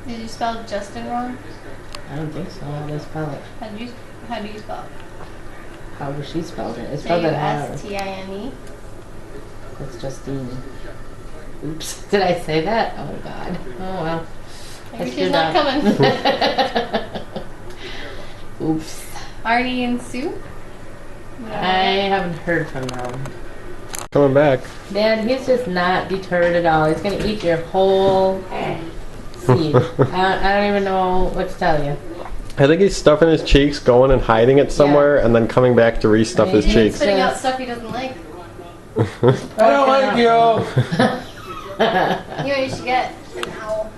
Did you spell Justin wrong? I don't think so. How do I spell it? How do you spell it? How was she spelled it? It's spelled it how. Justine. That's Justine. Oops. Did I say that? Oh God. Oh well. Maybe she's not coming. Oops. Artie and Sue? I haven't heard from them. Coming back. Dad, he's just not deterred at all. He's gonna eat your whole seed. I don't even know what to tell you. I think he's stuffing his cheeks, going and hiding it somewhere, and then coming back to restuff his He's cheeks. spitting out stuff he doesn't like. I don't like you. You know what you should get? An owl.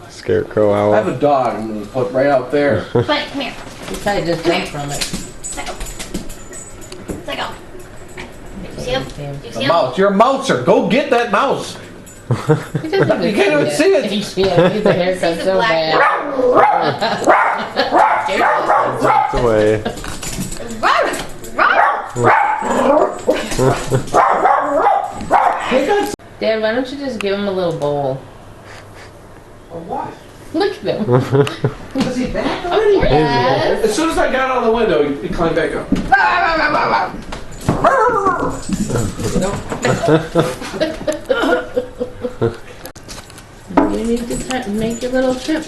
Scarecrow I have owl. a dog I'm going to put right out there. Buddy, come here. He probably just jumped from it. Psycho. Psycho. You see him? You see A him? mouse. You're a mouser. Go get that mouse. He doesn't You can't even see it. He needs a haircut He's a so black bad. It's away. Dad, why don't you just give him a little bowl? For what? Look at him. Is he back? Yes. As soon as I got out the window, he climbed back up. You need to make your little trip.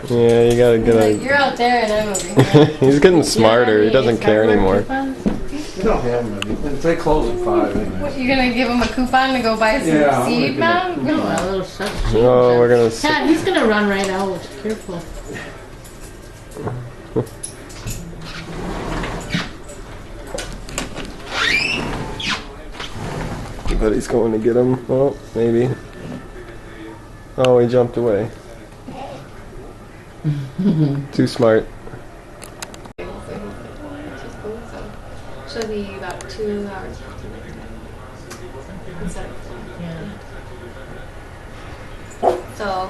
Yeah, you gotta get Like, a. you're out there and I'm over here. He's getting smarter. He doesn't care anymore. They don't have them. They close at 5 anyway. What, you're gonna give him a coupon to go buy some Yeah, I'm seed gonna now? No, a little stuff. Oh, we're gonna. Dad, he's gonna run right out. Careful. But he's going to get him. Oh, maybe. Oh, he jumped away. Too smart. She'll be about 2 hours instead of 4. Yeah. So